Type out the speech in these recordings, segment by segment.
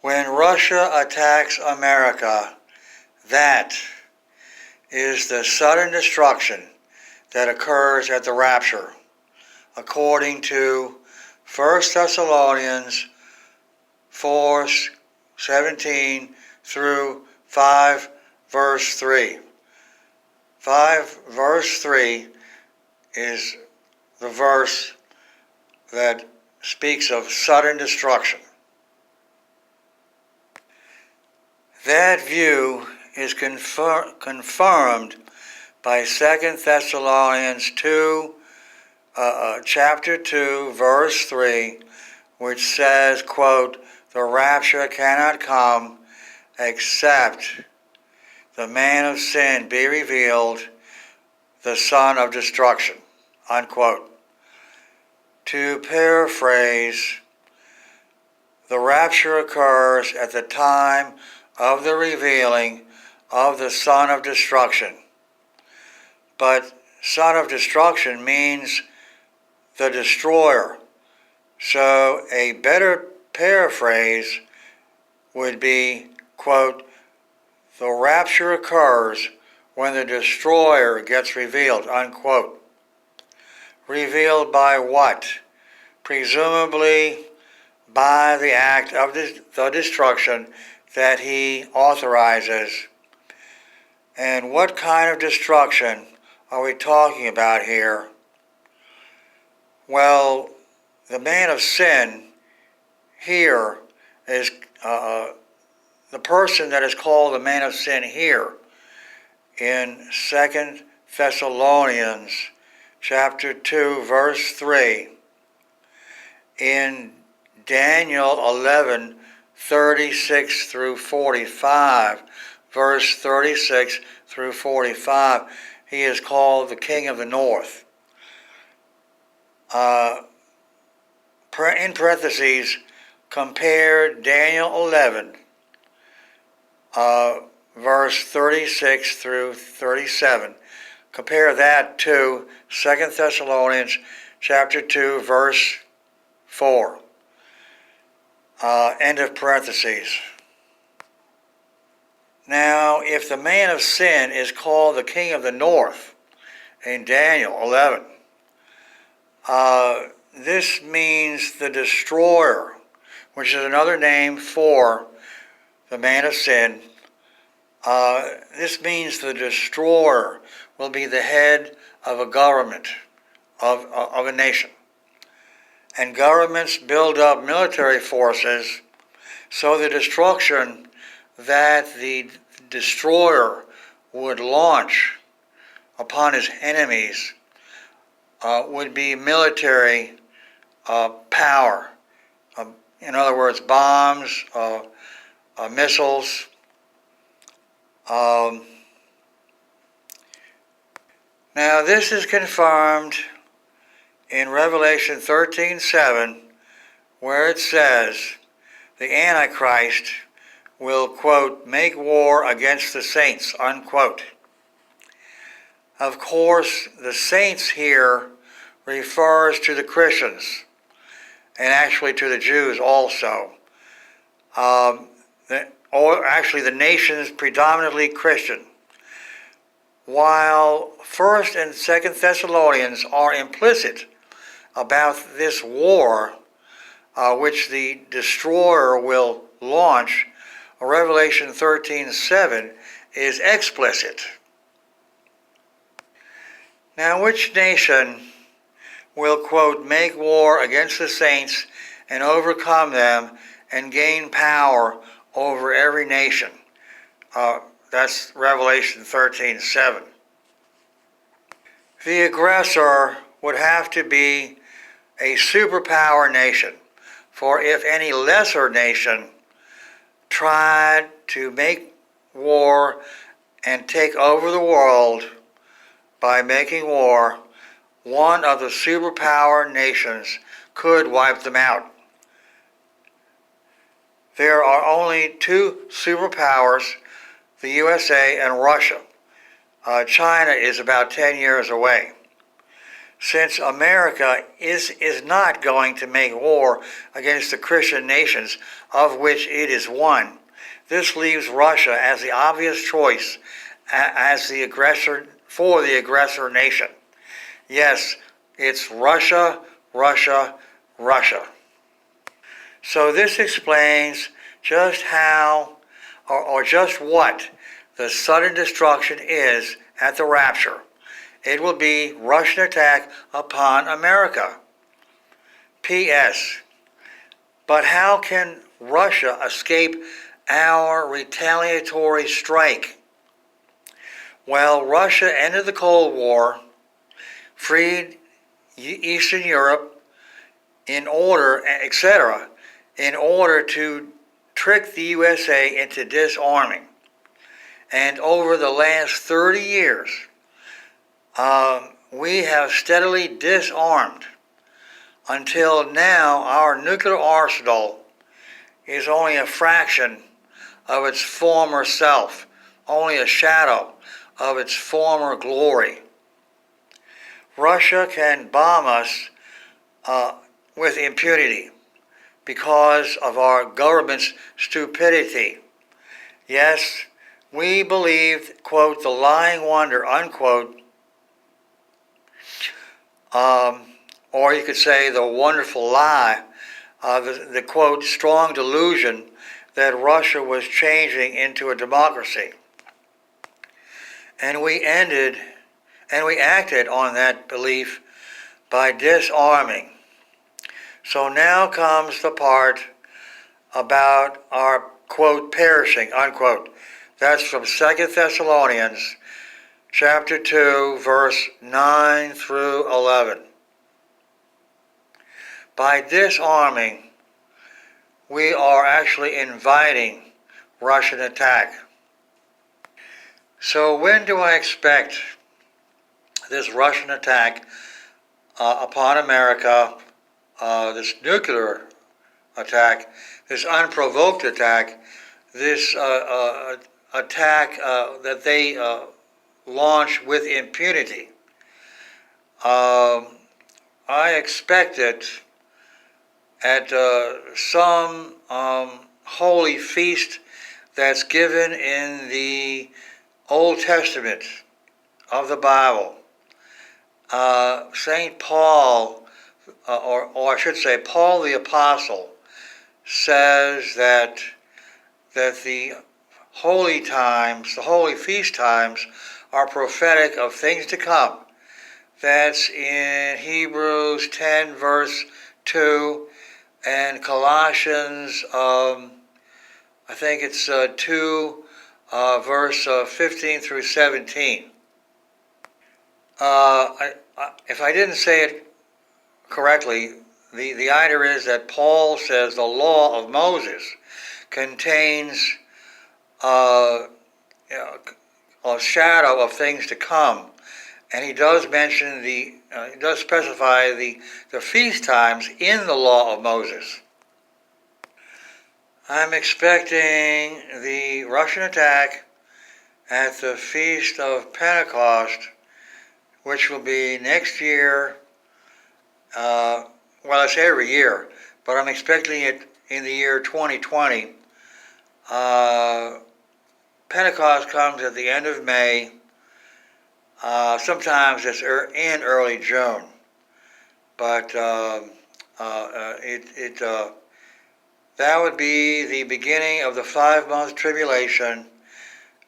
When Russia attacks America, that is the sudden destruction that occurs at the rapture, according to 1 Thessalonians 4:17 through 5 verse 3. 5 verse 3 is the verse that speaks of sudden destruction. That view is confirmed by 2 Thessalonians 2, chapter 2, verse 3, which says, quote, "The rapture cannot come except the man of sin be revealed, the son of destruction," unquote. To paraphrase, the rapture occurs at the time of the revealing of the son of destruction. But son of destruction means the destroyer. So a better paraphrase would be, quote, "The rapture occurs when the destroyer gets revealed," unquote. Revealed by what? Presumably by the act of the destruction that he authorizes. And what kind of destruction are we talking about here? Well, the man of sin here is the person that is called the man of sin here in 2 Thessalonians chapter 2 verse 3, in Daniel 11:36 through 45, verse 36 through 45, he is called the King of the North. In parentheses, compare Daniel 11, verse 36 through 37. Compare that to 2 Thessalonians chapter 2, verse 4. End of parentheses. Now, if the man of sin is called the King of the North in Daniel 11, this means the destroyer, which is another name for the man of sin. This means the destroyer will be the head of a government, of a nation. And governments build up military forces, so the destruction that the destroyer would launch upon his enemies would be military power. In other words, bombs, missiles. Now this is confirmed in Revelation 13:7, where it says the Antichrist will, quote, "make war against the saints," unquote. Of course, the saints here refers to the Christians, and actually to the Jews also. Or actually the nations predominantly Christian. While 1 and 2 Thessalonians are implicit about this war which the destroyer will launch, Revelation 13:7 is explicit. Now, which nation will, quote, "make war against the saints and overcome them and gain power over every nation"? That's Revelation 13:7. The aggressor would have to be a superpower nation, for if any lesser nation tried to make war and take over the world by making war, one of the superpower nations could wipe them out. There are only two superpowers, the USA and Russia. China is about 10 years away. since America is not going to make war against the Christian nations of which it is one. This leaves Russia as the obvious choice as the aggressor for the aggressor nation. Yes, it's Russia, Russia, Russia. So this explains just how or just what the sudden destruction is at the rapture. It will be Russian attack upon America. P.S. But how can Russia escape our retaliatory strike? Well, Russia ended the Cold War, freed Eastern Europe in order, etc., in order to trick the USA into disarming. And over the last 30 years, we have steadily disarmed until now our nuclear arsenal is only a fraction of its former self, only a shadow of its former glory. Russia can bomb us with impunity because of our government's stupidity. Yes, we believed, quote, the lying wonder, unquote, or you could say the wonderful lie, the quote, strong delusion that Russia was changing into a democracy. And we acted on that belief by disarming. So now comes the part about our, quote, perishing, unquote. That's from 2 Thessalonians chapter 2, verse 9 through 11. By disarming, we are actually inviting Russian attack. So when do I expect this Russian attack upon America, this nuclear attack, this unprovoked attack, this attack that they launch with impunity? I expect it at some holy feast that's given in the Old Testament of the Bible. St. Paul, or I should say Paul the Apostle, says that the holy times, the holy feast times, are prophetic of things to come. That's in Hebrews 10, verse 2, and Colossians, I think it's 2, verse 15 through 17. If I didn't say it correctly, the idea is that Paul says the law of Moses contains a shadow of things to come, and he does mention he does specify the feast times in the law of Moses. I'm expecting the Russian attack at the Feast of Pentecost, which will be next year. Well, I say every year, but I'm expecting it in the year 2020. Pentecost comes at the end of May. Sometimes it's in early June, but that would be the beginning of the 5-month tribulation.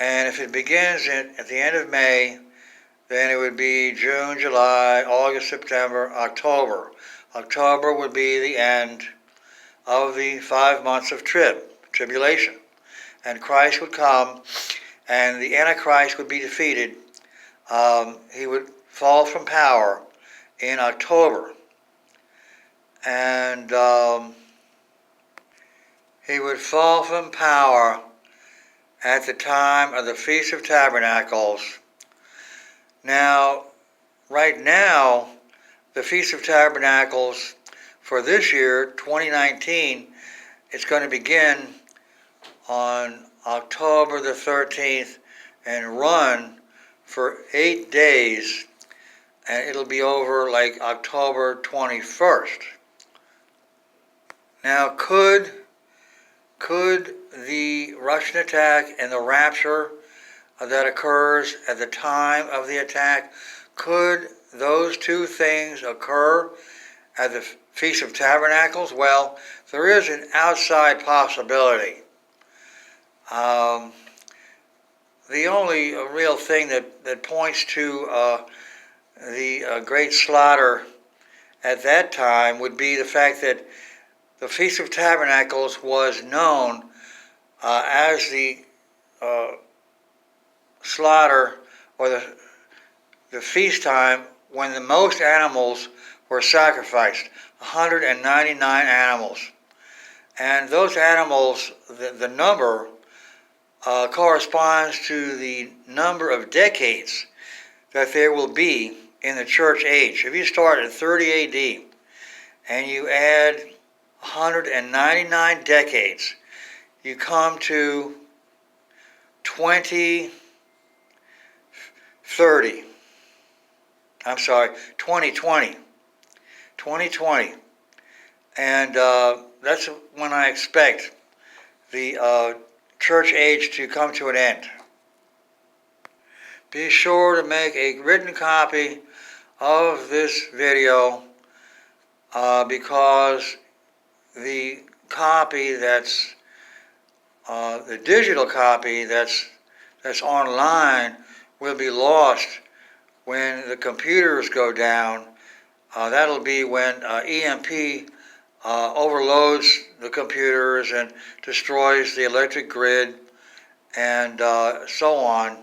And if it begins at the end of May, then it would be June, July, August, September, October. October would be the end of the 5 months of tribulation. And Christ would come, and the Antichrist would be defeated. He would fall from power in October. And he would fall from power at the time of the Feast of Tabernacles. Now, right now, the Feast of Tabernacles for this year, 2019, it's going to begin on October the 13th and run for 8 days. and it'll be over like October 21st. Now, could the Russian attack and the rapture that occurs at the time of the attack, could those two things occur at the Feast of Tabernacles? Well, there is an outside possibility. The only real thing that points to the great slaughter at that time would be the fact that the Feast of Tabernacles was known as the slaughter, or the feast time when the most animals were sacrificed, 199 animals. And those animals, the number corresponds to the number of decades that there will be in the church age. If you start at 30 AD and you add 199 decades, you come to 2030. 2020. And that's when I expect the church age to come to an end. Be sure to make a written copy of this video because the copy that's the digital copy that's online will be lost when the computers go down. That'll be when EMP overloads the computers and destroys the electric grid and so on.